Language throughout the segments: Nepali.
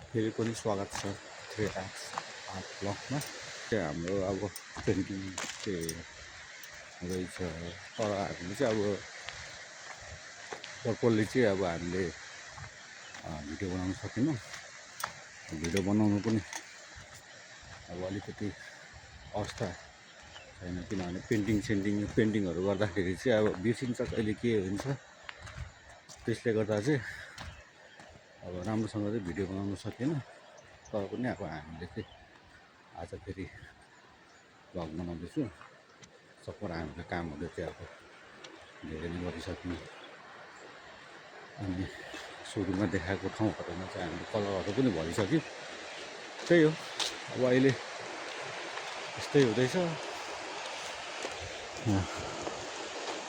फेरि पनि स्वागत छ 3x आर्ट ब्लगमा। हाम्रो अब पेन्टिङ चाहिँ रहेछ, तर हामीले चाहिँ अब पर्पलले चाहिँ अब हामीले भिडियो बनाउन सकेनौँ। भिडियो बनाउनु पनि अब अलिकति अवस्था छैन, किनभने पेन्टिङहरू गर्दाखेरि चाहिँ अब बिर्सिन्छ कहिले के हुन्छ। त्यसले गर्दा चाहिँ अब राम्रोसँग चाहिँ भिडियो बनाउन सकेन। तर पनि अब हामीले चाहिँ आज फेरि भ्लग बनाउँदैछु। सबै हामीले कामहरू चाहिँ अब धेरै नै गरिसक्यौँ। अनि सुरुमा देखाएको ठाउँहरूमा चाहिँ हामीले कलरहरू पनि भरिसक्यौँ। त्यही हो, अब अहिले यस्तै हुँदैछ।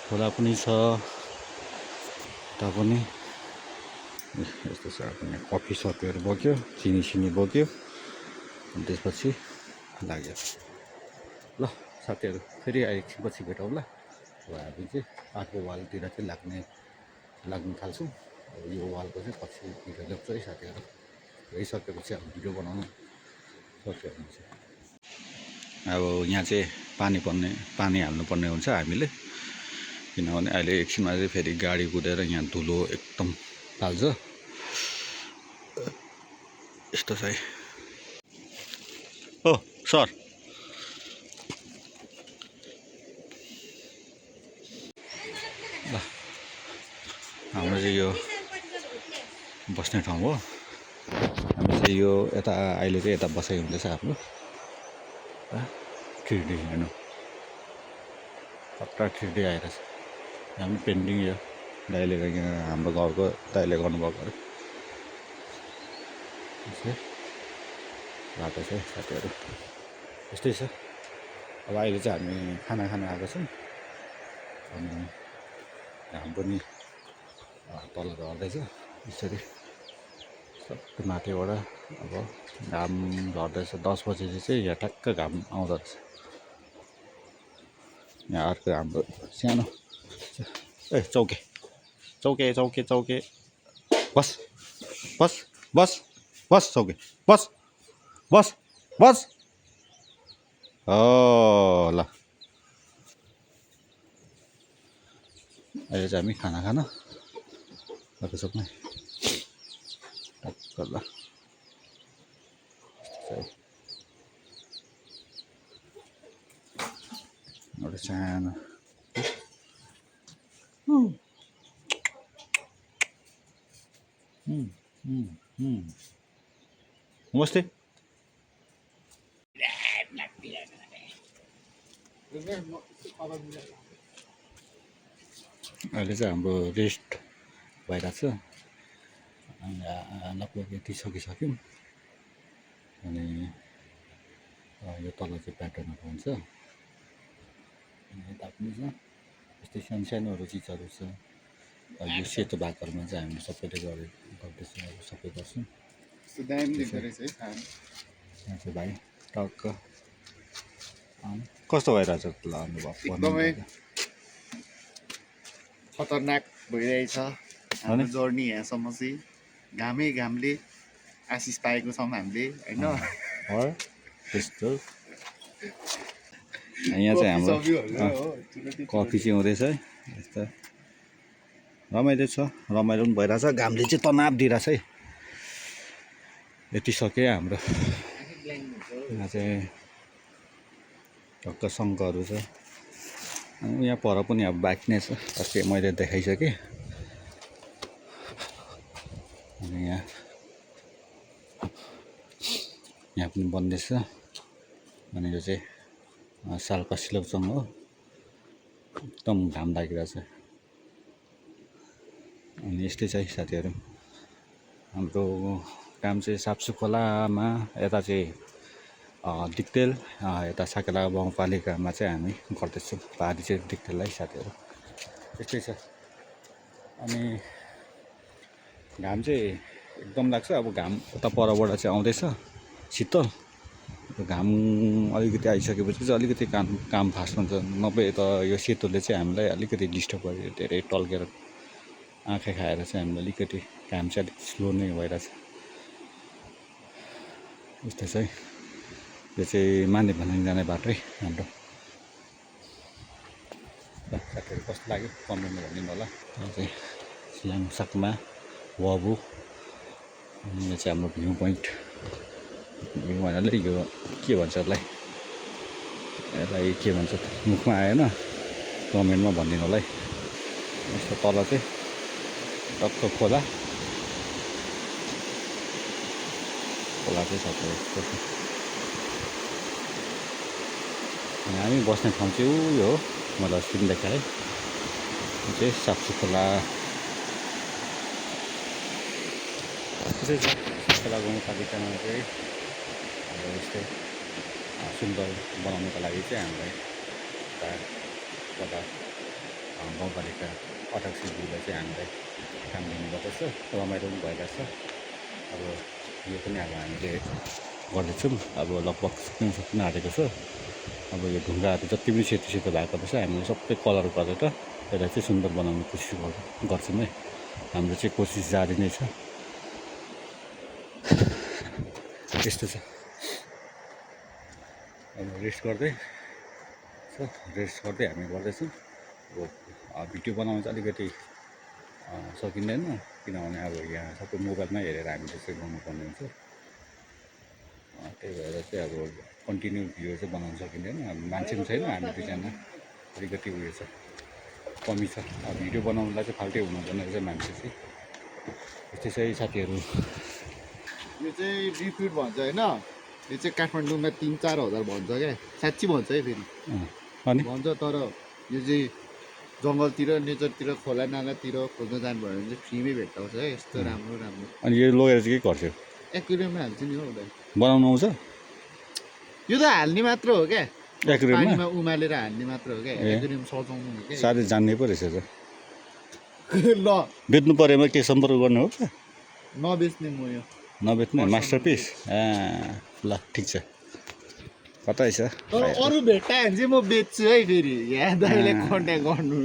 खोला पनि छ, यता पनि यस्तो छ। अब कफी सपहरू बोक्यो, चिनी बोक्यो, अनि त्यसपछि लाग्यो। ल साथीहरू, फेरि एकछिनपछि भेटौँ ल। अब हामी चाहिँ अर्को वालतिर चाहिँ लाग्नु थाल्छौँ। अब यो वालको चाहिँ पछि भिडियो ल्याउँछु है साथीहरू। भइसकेपछि अब भिडियो बनाउनु सक्यो भने चाहिँ अब यहाँ चाहिँ पानी हाल्नुपर्ने हुन्छ हामीले, किनभने अहिले एकछिनमा चाहिँ फेरि गाडी कुदेर यहाँ धुलो एकदम फाल्छ। यस्तो छ है। ओ सर, ल हाम्रो चाहिँ यो बस्ने ठाउँ हो। हामी चाहिँ यो यता अहिले चाहिँ यता बसाइ हुँदैछ हाम्रो। 3D हेर्नु, पक्का 3D आइरहेछ। हामी पेन्टिङ यो दाइले हाम्रो घरको दाइले गर्नुभएको अरे। बाटो छ साथीहरू, यस्तै छ। अब अहिले चाहिँ हामी खाना खान आएको छौँ। अनि घाम पनि तल झर्दैछ यसरी सबै माथिबाट। अब घाम झर्दैछ 10 बजेपछि चाहिँ यहाँ ठ्याक्क घाम आउँदो रहेछ। यहाँ अर्को हाम्रो सानो चौके बस चौके बस हो ल। अहिले चाहिँ हामी खाना खान गएको छौँ नि टक्क। ल एउटा सानो नमस्ते। अहिले चाहिँ हाम्रो रेस्ट भइरहेको छ। लगभग यति सकिसक्यौँ। अनि यो तल चाहिँ प्याटर्नहरू हुन्छ, अनि यता पनि छ यस्तै सानोहरू चिजहरू छ। यो सेतो भागहरूमा चाहिँ हामीले सबैले गर्दैछौँ, अब सबै गर्छौँ। यहाँ चाहिँ भाइ टक्क कस्तो भइरहेछ ल अनुभव? एकदमै खतरनाक भइरहेछ हाम्रो जर्नी यहाँसम्म चाहिँ। घामले आशिष पाएको छौँ हामीले होइन। त्यस्तो यहाँ चाहिँ हाम्रो कफी चाहिँ हुँदैछ है। यस्तो रमाइलो छ, रमाइलो पनि भइरहेछ। घामले चाहिँ तनाव दिइरहेछ है। यति सक्यो हाम्रो। यहाँ चाहिँ टक्क शङ्खहरू छ। अनि यहाँ पर पनि अब बाइक नै छ, अस्ति मैले देखाइसकेँ। अनि यहाँ पनि बन्दैछ। अनि यो चाहिँ सालपा सिलोक्चोङ हो। एकदम घाम लागिरहेछ। अनि यस्तै छ है साथीहरू हाम्रो काम चाहिँ साप्सु खोलामा। यता चाहिँ दिक्तेल, यता साकेला गाउँपालिकामा चाहिँ हामी गर्दैछौँ। पहाडी चाहिँ दिक्तेल है साथीहरू, यस्तै छ। अनि घाम चाहिँ एकदम लाग्छ। अब घाम उता परबाट चाहिँ आउँदैछ शीतल। घाम अलिकति आइसकेपछि चाहिँ अलिकति काम फास्ट हुन्छ। नभए त यो सेतोले चाहिँ हामीलाई अलिकति डिस्टर्ब गर्यो, धेरै टल्केर आँखा खाएर चाहिँ हामीलाई अलिकति काम चाहिँ अलिक स्लो नै भइरहेछ। यस्तो चाहिँ यो चाहिँ माने भन्ज्याङ जाने बाटै हाम्रो। ल साथीहरू कस्तो लाग्यो कमेन्टमा भनिदिनु होला। यो चाहिँ सियाङ सक्मा वाबु, अनि यो चाहिँ हाम्रो भ्यू पोइन्ट। भ्यू भन्नाले यो के भन्छ यसलाई के भन्छ मुखमा आएन, कमेन्टमा भनिदिनु होला है। यस्तो तल चाहिँ टक्क खोला चाहिँ साथीहरू यस्तो छ। हामी बस्ने ठाउँ चाहिँ उयो हो, मलाई अस्ति देखाएँ, यो चाहिँ साप्सु खोला। खोला गाउँपालिकामा चाहिँ अब यस्तै सुन्दर बनाउनुको लागि चाहिँ हामीलाई कता गाउँपालिका अध्यक्षज्यूले चाहिँ हामीलाई काम दिने गर्दछ, रमाइलो पनि भइरहेछ। अब यो पनि अब हामीले गर्दैछौँ, अब लगभग सक्नु आँटेको छ। अब यो ढुङ्गाहरू जति पनि सेतो सेतो भएको रहेछ हामीले सबै कलर गरेर यसलाई चाहिँ सुन्दर बनाउने कोसिस गर्छौँ है। हाम्रो चाहिँ कोसिस जारी नै छ। यस्तो छ। अब रेस्ट गर्दै हामी गर्दैछौँ। अब भिडियो बनाउनु चाहिँ अलिकति सकिँदैन, किनभने अब यहाँ सबै मोबाइलमै हेरेर हामीले चाहिँ गर्नुपर्ने हुन्छ। त्यही भएर चाहिँ अब कन्टिन्यू भिडियो चाहिँ बनाउनु सकिँदैन। अब मान्छे पनि छैन, हामी दुईजना अलिकति उयो छ, कमी छ। अब भिडियो बनाउनुलाई चाहिँ फाल्टै हुनुपर्ने रहेछ मान्छे चाहिँ। यस्तै चाहिँ साथीहरू। यो चाहिँ रिपिट भन्छ होइन, यो चाहिँ काठमाडौँमा 3-4 हजार भन्छ क्या, साँच्ची भन्छ है फेरि अनि भन्छ। तर यो चाहिँ जङ्गलतिर नेचरतिर खोला नालातिर खोज्न जानुभयो भने चाहिँ फ्रीमै भेट्टाउँछ है, यस्तो राम्रो राम्रो। अनि यो लगेर चाहिँ के गर्छौ? एक्वेरियममा हाल्छु नि हौ उता। बनाउनु आउँछ? यो त हाल्ने मात्र हो क्या, एक्वेरियममा पानीमा उमालेर हाल्ने मात्र हो क्या, एक्वेरियम सजाउनु हो क्या। साह्रै जान्ने पो रहेछ त। ल बेच्नु परेमा के सम्पर्क गर्नु हो त? नबेच्ने म यो नबेच्ने मास्टरपिस। ल ठिक छ, कता छ। तर अरू भेट्टायो भने चाहिँ म बेच्छु है फेरि, यहाँ दाइले कन्ट्याक्ट गर्नु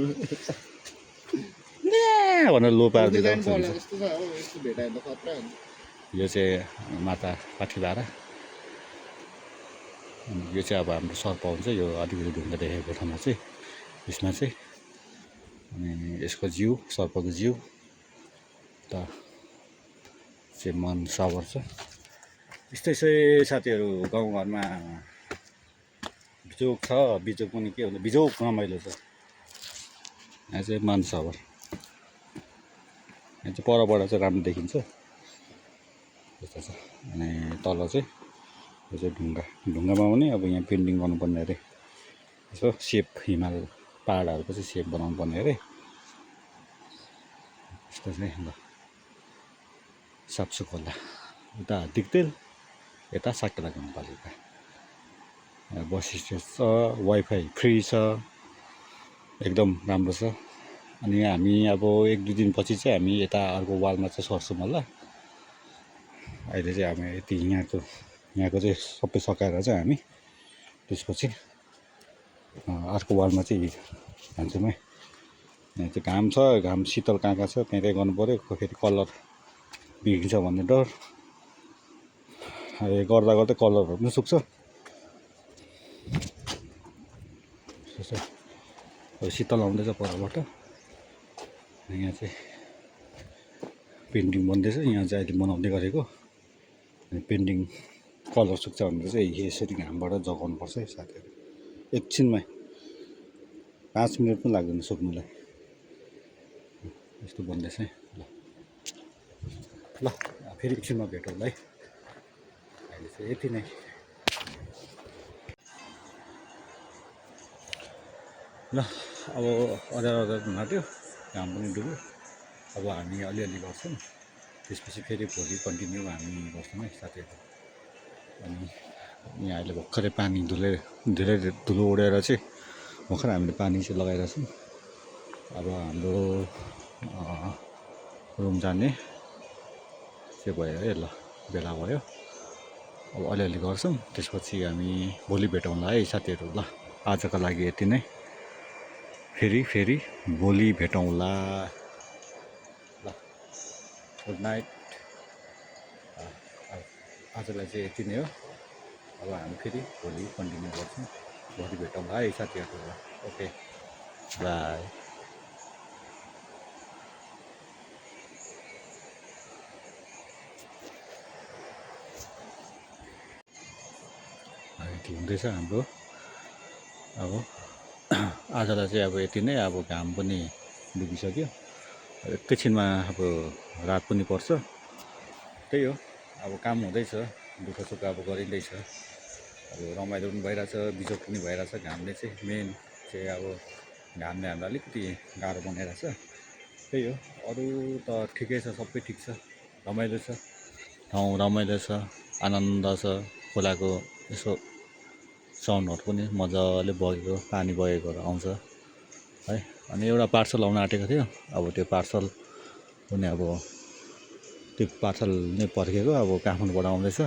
भनेर लो पारिदिँदा यस्तो छ हो, यस्तो भेटायो भने त खतरा हुन्छ। यो चाहिँ माता पाठीभारा, अनि यो चाहिँ अब हाम्रो सर्प हुन्छ। यो अलिकति ढुङ्गा देखेको ठाउँमा चाहिँ यसमा चाहिँ, अनि यसको जिउ सर्पको जिउ त चाहिँ मन सावर छ। यस्तै चाहिँ साथीहरू गाउँघरमा बिजोक छ, बिजोक पनि के हुन्छ, बिजोक रमाइलो छ। यहाँ चाहिँ मन सावर, यहाँ चाहिँ परबाट चाहिँ राम्रो देखिन्छ यस्तो छ। अनि तल चाहिँ यो चाहिँ ढुङ्गामा पनि अब यहाँ पेन्टिङ गर्नुपर्ने अरे, यसो सेप हिमाल पाहाडहरूको चाहिँ सेप बनाउनु पर्ने अरे। यस्तो चाहिँ ल साप्सु खोला, उता दिक्तेल, यता साकेला गाउँपालिका। बस स्ट्यान्ड छ, वाइफाई फ्री छ, एकदम राम्रो छ। अनि हामी अब 1-2 दिनपछि चाहिँ हामी यता अर्को वालमा चाहिँ सर्छौँ होला। अहिले चाहिँ हामी यति यहाँको चाहिँ सबै सकाएर चाहिँ हामी त्यसपछि अर्को वालमा चाहिँ जान्छौँ है। यहाँ चाहिँ घाम छ, घाम शीतल कहाँ छ त्यहीँ गर्नु पऱ्यो, फेरि कलर बिग्रिन्छ भन्ने डर। गर्दा गर्दै कलरहरू पनि सुक्छ। अब शीतल आउँदैछ परबाट। यहाँ चाहिँ पेन्टिङ बन्दैछ, यहाँ चाहिँ अहिले बनाउँदै गरेको। अनि पेन्टिङ कलर सुक्छ भनेर चाहिँ यसरी घामबाट जगाउनुपर्छ है साथीहरू। एकछिनमै 5 मिनट पनि लाग्दैन सुक्नुलाई। यस्तो बन्दैछ है। ल फेरि एकछिनमा भेटौँ है। अहिले चाहिँ यति नै। ल अब अँध्यारो माट्यो, घाम पनि डुब्यो। अब हामी अलिअलि गर्छौँ, त्यसपछि फेरि भोलि कन्टिन्यू हामी गर्छौँ है साथीहरू। अनि यहाँ अहिले भर्खरै पानी धेरै धुलो उडेर चाहिँ भर्खर हामीले पानी चाहिँ लगाइरहेको छौँ। अब हाम्रो रुम जाने चाहिँ भयो है। ल बेला भयो, अब अलिअलि गर्छौँ, त्यसपछि हामी भोलि भेटौँला है साथीहरू। ल आजको लागि यति नै, फेरि भोलि भेटौँला। ल गुड नाइट। आजलाई चाहिँ यति नै हो। अब हामी फेरि भोलि कन्टिन्यू गर्छौँ। भोलि भेटौँ है साथीहरू। Okay by. यति हुँदैछ हाम्रो। अब आजलाई चाहिँ अब यति नै। अब घाम पनि डुबिसक्यो। एकैछिनमा अब रात पनि पर्छ। त्यही हो, अब काम हुँदैछ, दुःख सुख अब गरिँदैछ। अब रमाइलो पनि भइरहेछ, बिजोग पनि भइरहेछ। घामले चाहिँ मेन चाहिँ अब घामले हामीलाई अलिकति गाह्रो बनाइरहेछ। त्यही हो, अरू त ठिकै छ, सबै ठिक छ। रमाइलो छ, ठाउँ रमाइलो छ, आनन्द छ। खोलाको यसो साउन्डहरू पनि मजाले बगेको, पानी बगेकोहरू आउँछ है। अनि एउटा पार्सल आउन आँटेको थियो। अब त्यो पार्सल पनि अब त्यो पार्सल नै पर्खेको। अब काठमाडौँबाट आउँदैछ,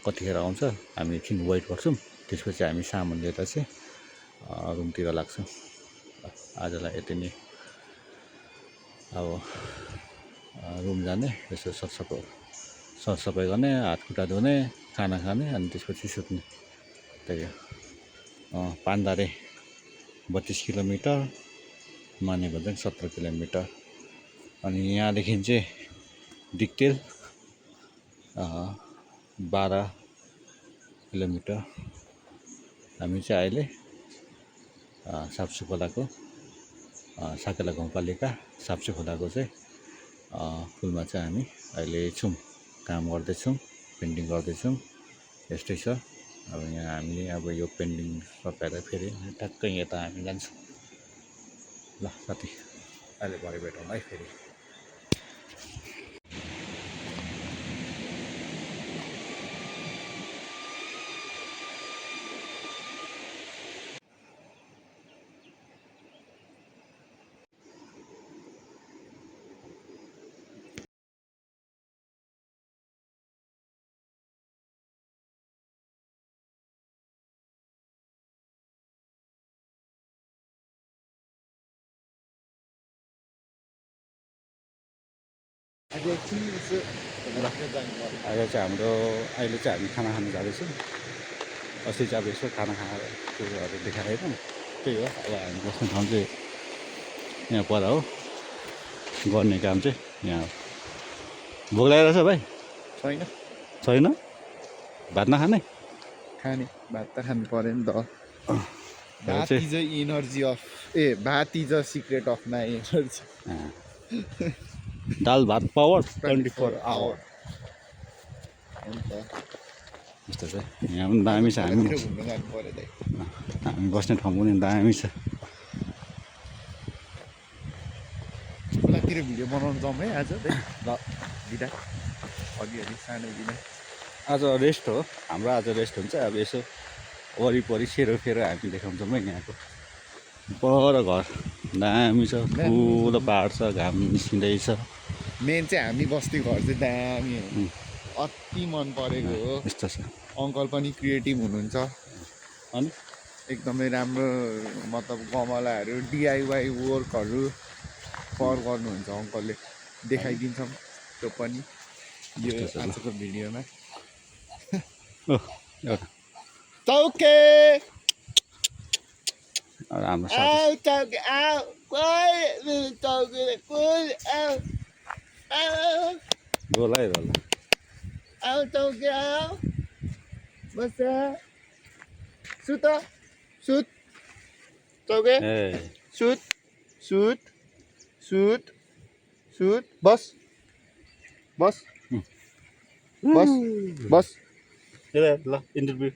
कतिखेर आउँछ हामी एकछिन वेट गर्छौँ। त्यसपछि हामी सामान लिएर चाहिँ रुमतिर लाग्छौँ। आजलाई यति नै। अब रुम जाने, यसो सरसफाइ गर्ने, हात खुट्टा धुने, खाना खाने, अनि त्यसपछि सुत्ने। त्यही हो। पान्दारे 32 किलोमिटर, मानेभन्ज्याङ 17 किलोमिटर। अनि यहाँदेखि चाहिँ डिक्टेल 12 किलोमिटर। हामी चाहिँ अहिले साप्चु खोलाको साकेला गाउँपालिका साप्चु खोलाको चाहिँ पुलमा चाहिँ हामी अहिले छौँ, काम गर्दैछौँ, पेन्टिङ गर्दैछौँ। यस्तै छ। अब यहाँ हामी अब यो पेन्टिङ सकाएर फेरि ठ्याक्कै यता हामी जान्छौँ। ल साथी, अहिले भरे भेटौँ है फेरि। अहिले अहिले चाहिँ हामी खाना खानु जाँदैछौँ। अस्ति चाहिँ अब यसो खाना खाएर त्योहरू देखाएन। त्यही हो, अब हामी बस्ने ठाउँ चाहिँ यहाँ पर हो। गर्ने काम चाहिँ यहाँ हो। भोक लागेको छ भाइ? छैन, छैन? भात नखाने? खाने भात त खानु पऱ्यो नि त। भात चाहिँ is energy of bhat is a secret of my energy. Dal bhat power 24 our. यस्तो छ। यहाँ पनि दामी छ। हामी बस्ने ठाउँ पनि दामी छ। खोलातिर भिडियो बनाउनु जाउँ है आज। ल बिदा, अलिअलि सानो बिदा। आज रेस्ट हो हाम्रो, आज रेस्ट हुन्छ। अब यसो वरिपरि सेरोफेरो हामी देखाउँछौँ है। यहाँको पर घर दामी छ, ठुलो पाहाड छ, घाम निस्किँदैछ। मेन चाहिँ हामी बस्ती घर चाहिँ दामी हो, अति मन परेको हो। यस्तो छ। अङ्कल पनि क्रिएटिभ हुनुहुन्छ, अनि एकदमै राम्रो। मतलब गमलाहरू डिआइवाई वर्कहरू गर्नुहुन्छ अङ्कलले, देखाइदिन्छौँ त्यो पनि यो आजको भिडियोमा। चौके हाम्रो रोल है रोल। बस सुत सुत चौके सुत सुत सुत सुत बस बस बस बस। ल इन्टरभ्यू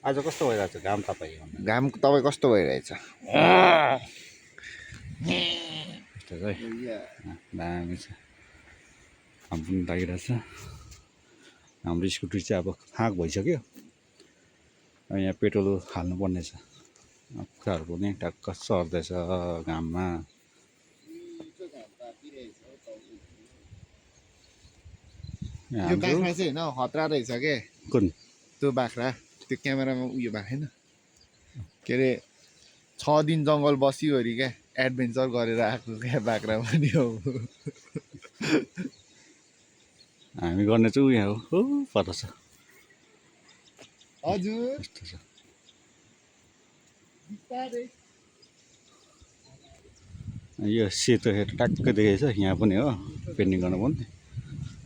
आज कस्तो भइरहेको छ? घाम तपाईँ घाम तपाईँ कस्तो भइरहेछ? यस्तो है, दामी छ। घाम पनि लागिरहेछ। हाम्रो स्कुटी चाहिँ अब फाँक भइसक्यो। यहाँ पेट्रोल हाल्नुपर्ने छ। कुखुराहरू पनि ट्याक्क सर्दैछ घाममा। यो बाख्रा चाहिँ होइन खतरा रहेछ के? कुन? त्यो बाख्रा, त्यो क्यामेरामा उयो भएको छैन के अरे? 6 दिन जङ्गल बसिवरि क्या एडभेन्चर गरेर आएको क्या बाख्रा पनि हो। हामी गर्ने चाहिँ यहाँ हो पर छ हजुर यस्तो छ बिस्तारै यो सेतो हेर ट्याक्कै देखेछ यहाँ पनि हो पेन्टिङ गर्नु पनि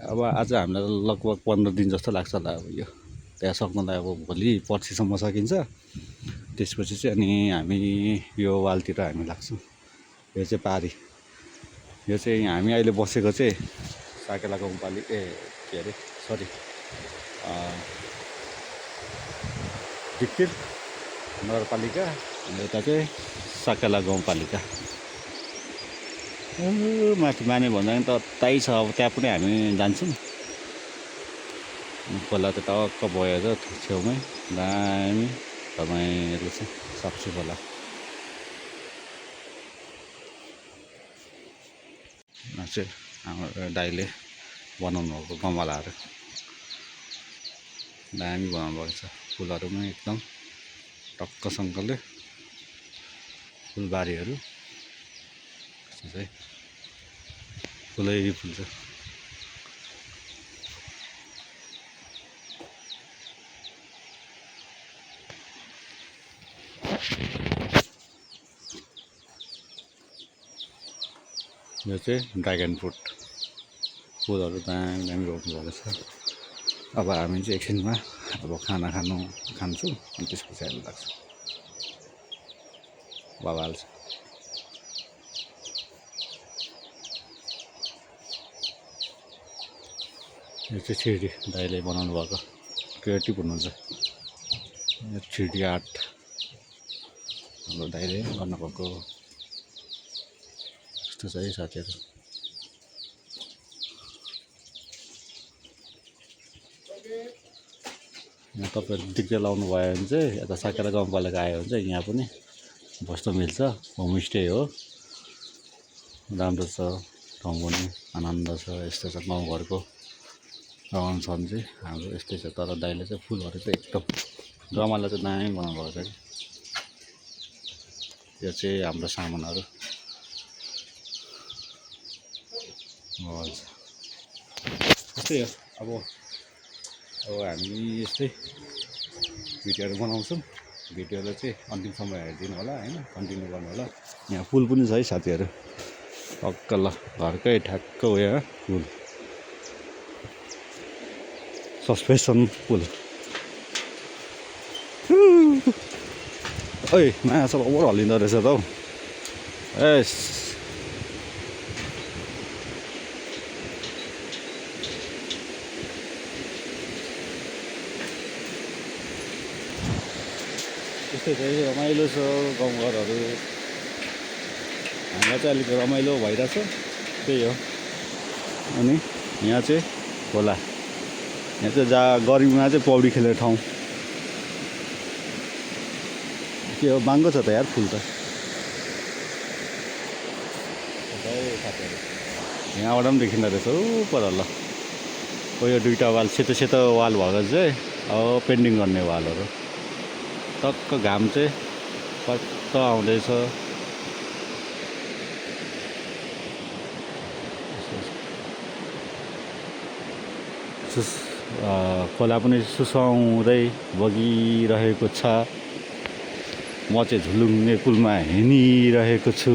अब आज हामीलाई लगभग 15 दिन जस्तो लाग्छ होला अब यो त्यहाँ सक्नलाई अब भोलि पर्सिसम्म सकिन्छ त्यसपछि चाहिँ अनि हामी यो वालतिर हामी लाग्छौँ यो चाहिँ पारी यो चाहिँ हामी अहिले बसेको चाहिँ साकेला गाउँपालिका के अरे सरी टिकटिक नगरपालिका अनि यता चाहिँ साकेला गाउँपालिका माथि माने भन्दा पनि त तै छ अब त्यहाँ पनि हामी जान्छौँ खोला त टक्क भयो त छेउमै दामी तपाईँले चाहिँ सक्छु खोला चाहिँ हाम्रो दाइले बनाउनु भएको गमलाहरू दामी बनाउनु भएको छ फुलहरू पनि एकदम टक्कसँगले फुलबारीहरू चाहिँ फुलै फुल्छ यो चाहिँ ड्रागन फ्रुट फुलहरू दामी दामी रोप्नु भएको छ अब हामी चाहिँ एकछिनमा अब खाना खान्छौँ अनि त्यसपछि हामी लाग्छौँ बाबा हाल्छ यो चाहिँ छिर्डी दाइले बनाउनु भएको क्रिएटिभ हुनुहुन्छ यो छिर्डी आर्ट हाम्रो दाइले गर्नुभएको यस्तो छ है साथीहरू यहाँ तपाईँहरू दिक्क लाउनु भयो भने चाहिँ यता साकेला गाउँपालिका आयो भने चाहिँ यहाँ पनि बस्न मिल्छ होमस्टे हो राम्रो छ ठाउँ पनि आनन्द छ यस्तो छ गाउँघरको रहन सहन चाहिँ हाम्रो यस्तै छ तर दाइले चाहिँ फुलहरू चाहिँ एकदम गमला चाहिँ दामी बनाउनु भएको छ कि यो चाहिँ हाम्रो सामानहरू यस्तै हो अब हामी यस्तै भिडियोहरू बनाउँछौँ भिडियोलाई चाहिँ अन्तिमसम्म हेरिदिनु होला होइन कन्टिन्यू गर्नु होला यहाँ फुल पनि छ है साथीहरू टक्क ल घरकै ठ्याक्क उयो फुल सस्पेन्सन फुल ओइ नयाँ सब ओभर हल्लिँदो रहेछ त हौ एस त्यस्तै चाहिँ रमाइलो छ गाउँघरहरू हामीलाई चाहिँ अलिक रमाइलो भइरहेछ त्यही हो अनि यहाँ चाहिँ खोला यहाँ चाहिँ जहाँ गर्मीमा चाहिँ पौडी खेल्ने ठाउँ के हो बाङ्गो छ त यार फुल त यहाँबाट पनि देखिँदो रहेछ पर ल यो दुईवटा वाल सेतो सेतो वाल भएको चाहिँ अब पेन्टिङ गर्ने वालहरू टक्क घाम चाहिँ पट्ट आउँदैछ खोला पनि सुसाउँदै बगिरहेको छ म चाहिँ झुलुङ्गे पुलमा हिँडिरहेको छु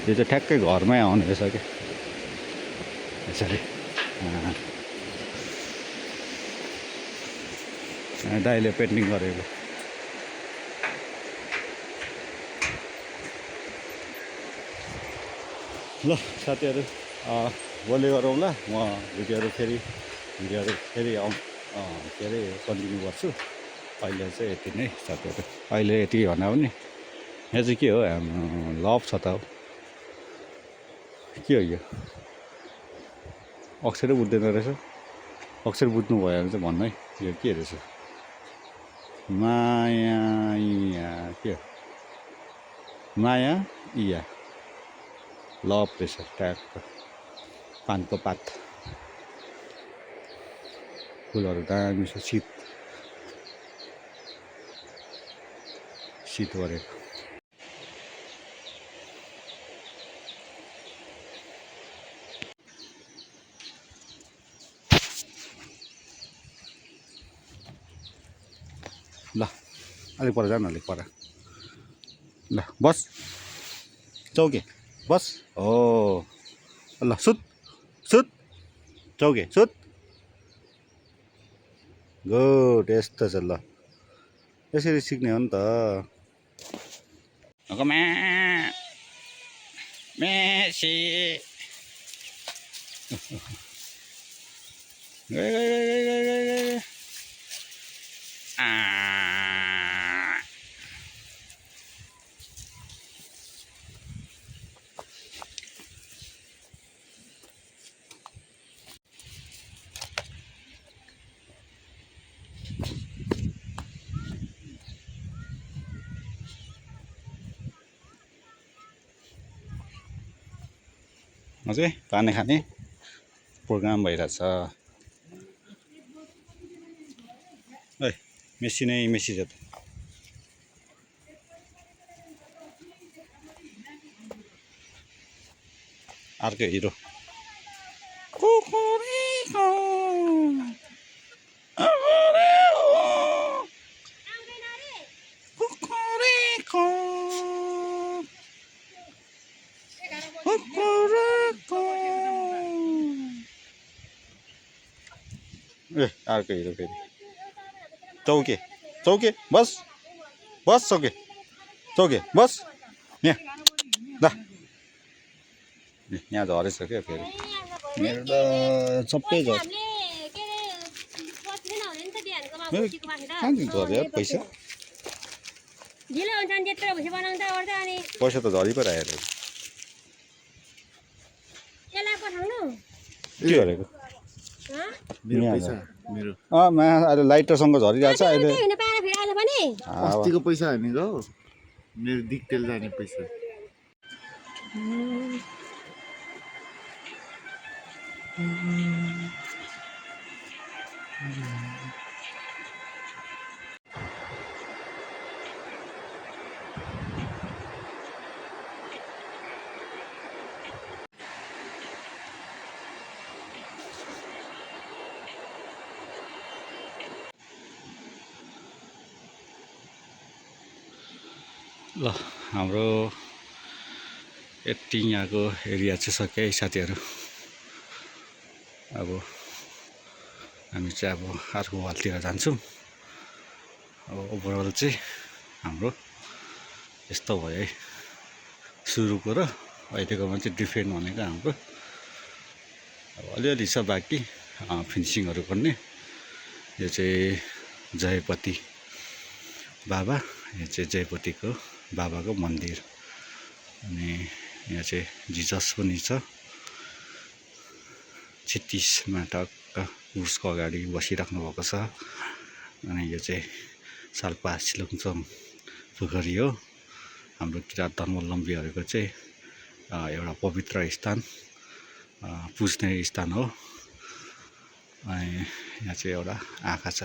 यो चाहिँ ठ्याक्कै घरमै आउने रहेछ क्या यसरी दाइले पेन्टिङ गरेको ल साथीहरू भोलि गरौँला म भिडियोहरू फेरि के अरे कन्टिन्यू गर्छु अहिले चाहिँ यति नै साथीहरू अहिले यति भन्दा पनि यहाँ चाहिँ के हो लभ छ त के हो यो अक्षरै बुझ्दैन रहेछ अक्षर बुझ्नु भयो भने चाहिँ भन्नु है यो के रहेछ माया के माया इया लभ रहेछ ट्याक्क पानको पात फुलहरू दामी छ शीत गरेको अलिक पर जानु अलिक पर ल बस चौके बस हो ल सुत सुत चौके सुत गुड यस्तो छ ल यसरी सिक्ने हो नि त मेसी गए अझै पानी खाने प्रोग्राम भइरहेछ है मेसी नै मेसी छ त अर्कै हिरो ए अर्को हिरो फेरि चौके चौके बस बस चौके चौके बस यहाँ ल यहाँ झरेछ क्या फेरि मेरो त सबै झर्छ मेरो कहाँदेखि झऱ्यो यार पैसा पैसा त झरि पो आएर के गरेको मेरो पैसा मेरो अहिले लाइटरसँग झरिरहेछ अहिले अस्तिको पैसा हामी गयो मेरो दिक्तेल जाने पैसा ल हाम्रो यति यहाँको एरिया चाहिँ सक्यो है साथीहरू अब हामी चाहिँ अब अर्को वालतिर जान्छौँ अब ओभरअल चाहिँ हाम्रो यस्तो भयो है सुरुको र अहिलेकोमा चाहिँ डिफ्रेन्ट भनेको हाम्रो अब अलिअलि छ बाँकी फिनिसिङहरू गर्ने यो चाहिँ जयपति बाबा यो चाहिँ जयपतिको बाबाको मन्दिर अनि यहाँ चाहिँ जिजस पनि छ 36मा टक्क उसको अगाडि बसिराख्नु भएको छ अनि यो चाहिँ साल्पा सिलोङचोङ पोखरी हो हाम्रो किराँत धर्मावलम्बीहरूको चाहिँ एउटा पवित्र स्थान पुज्ने स्थान हो अनि यहाँ चाहिँ एउटा आँखा छ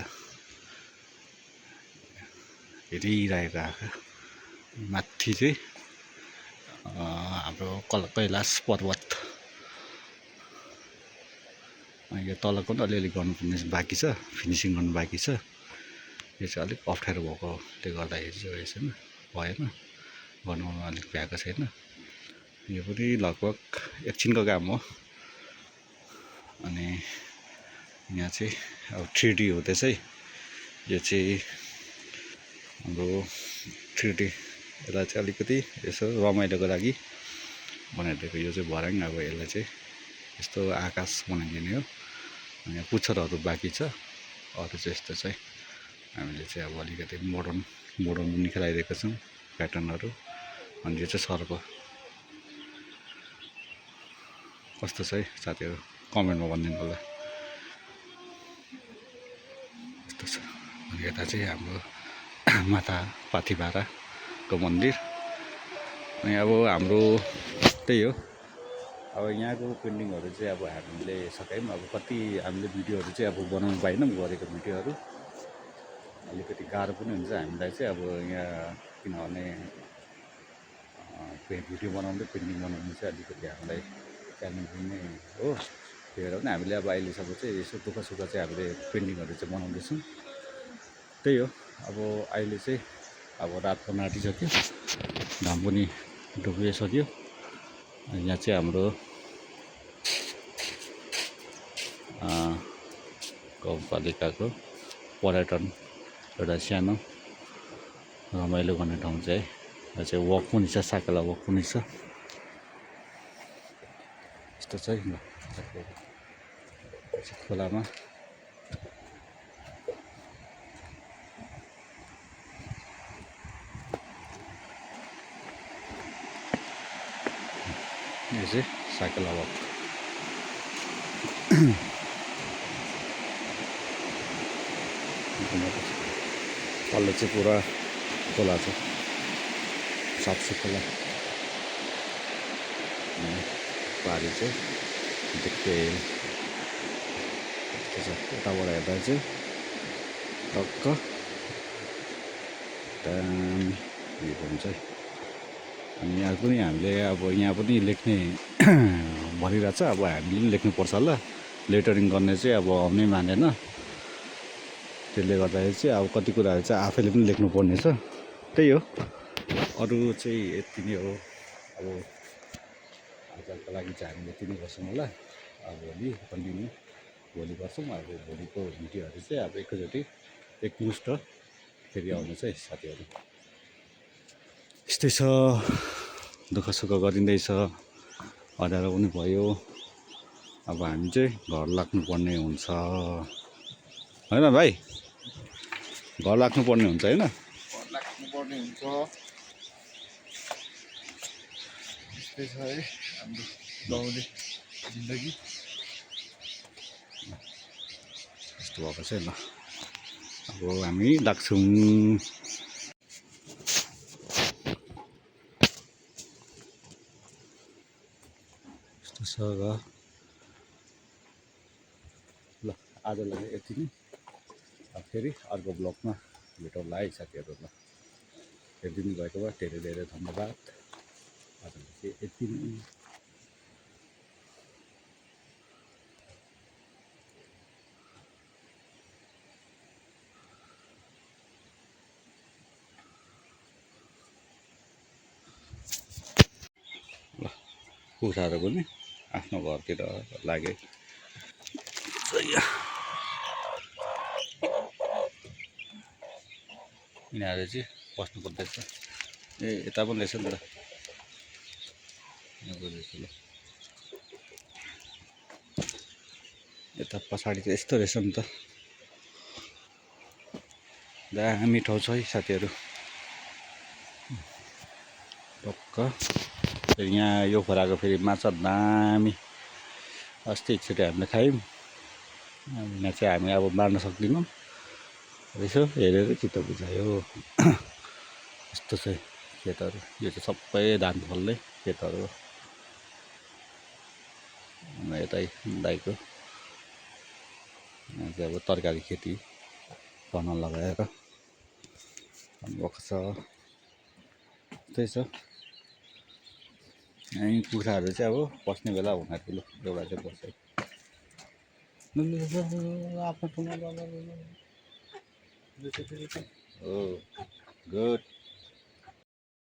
हेरिरहेको आँखा माथि चाहिँ हाम्रो कैलाश पर्वत यो तलको पनि अलिअलि गर्नुपर्ने बाँकी छ फिनिसिङ गर्नु बाँकी छ यो चाहिँ अलिक अप्ठ्यारो भएकोले गर्दाखेरि चाहिँ यसमा भएन गर्नु अलिक भ्याएको छैन यो पनि लगभग एकछिनको काम हो अनि यहाँ चाहिँ अब 3D हुँदैछ है यो चाहिँ हाम्रो 3D यसलाई चाहिँ अलिकति यसो रमाइलोको लागि बनाइदिएको यो चाहिँ भर्याङ अब यसलाई चाहिँ यस्तो आकाश बनाइदिने हो अनि यहाँ पुच्छरहरू बाँकी छ अरू चाहिँ यस्तो चाहिँ हामीले चाहिँ अब अलिकति मोडर्न निकालिदिएको छौँ प्याटर्नहरू अनि यो चाहिँ सर्प कस्तो छ है साथीहरू कमेन्टमा भनिदिनु होला यस्तो छ अनि यता चाहिँ हाम्रो माता पाथिभाराको मन्दिर अनि अब हाम्रो त्यही हो अब यहाँको पेन्टिङहरू चाहिँ अब हामीले सकायौँ अब कति हामीले भिडियोहरू चाहिँ अब बनाउनु पाएनौँ गरेको भिडियोहरू अलिकति गाह्रो पनि हुन्छ हामीलाई चाहिँ अब यहाँ किनभने भिडियो बनाउँदै पेन्टिङ बनाउनु चाहिँ अलिकति हामीलाई च्यालेन्जिङ नै हो त्यही भएर पनि हामीले अब अहिलेसम्म चाहिँ यसो दुःख सुख चाहिँ हामीले पेन्टिङहरू चाहिँ बनाउँदैछौँ त्यही हो अब अहिले चाहिँ अब रात पनि आँटिसक्यो, घाम पनि डुबिसक्यो। यहाँ चाहिँ हाम्रो गाउँपालिकाको पर्यटन एउटा सानो रमाइलो गर्ने ठाउँ चाहिँ यहाँ चाहिँ वक पनि छ, साकेला वक पनि छ। यस्तो छ खोलामा यो चाहिँ साकेला वक। तल्लो चाहिँ पुरा खोला छ, साप्सु खोला। पारी चाहिँ देख्दै यताबाट हेर्दा चाहिँ टक्क दामी भ्यू हुन्छ। अनि यहाँ पनि हामीले अब यहाँ पनि लेख्ने भनिरहेछ, अब हामीले पनि लेख्नुपर्छ होला। लेटरिङ गर्ने चाहिँ अब आउनै मानेन, त्यसले गर्दाखेरि चाहिँ अब कति कुराहरू चाहिँ आफैले पनि लेख्नुपर्ने छ। त्यही हो, अरू चाहिँ यति नै हो। अब आजको लागि चाहिँ हामी यति नै गर्छौँ होला। अब भोलि कन्टिन्यू भोलि गर्छौँ। अब भोलिको भिडियोहरू चाहिँ अब एकैचोटि एकमुष्ट फेरि आउनु चाहिँ साथीहरू। यस्तै छ, दुःख सुख गरिँदैछ, अँध्यारो पनि भयो। अब हामी चाहिँ घर लाग्नुपर्ने हुन्छ होइन भाइ? घर लाग्नुपर्ने हुन्छ होइन? घर लाग्नुपर्ने हुन्छ। यस्तै छ है हाम्रो गाउँले जिन्दगी। यस्तो भएको छ ल। अब हामी लाग्छौँ। यस्तो छ ल, आजलाई यति नै। अब फेरि अर्को ब्लगमा भेटौँला है साथीहरू। ल, हेरिदिनु भएको भए धेरै धेरै धन्यवाद। आजलाई चाहिँ यति नै। ल, कुखुराहरू पनि आफ्नो घरतिर लागे। यिनीहरू चाहिँ बस्नु पर्दैछ। ए यता पनि रहेछ नि त, ल यता पछाडि चाहिँ यस्तो रहेछ नि त। दामी ठाउँ छ है साथीहरू। टक्क यहाँ यो खोलाको फेरि माछा दामी। अस्ति एकचोटि हामीले खायौँ। यहाँ चाहिँ हामी अब मार्न सक्दैनौँ। यसो हेरेर चित्त बुझायो। यस्तो चाहिँ खेतहरू, यो चाहिँ सबै धान फल्ने खेतहरू हो। यतै दाइको यहाँ चाहिँ अब तरकारी खेती गर्न लगाएर भएको छ। त्यही छ, यहीँ कुखुराहरू चाहिँ अब बस्ने बेला हुँदाखेरि ल एउटा चाहिँ बस्छ। आफ्नो ठाउँमा हो गुड।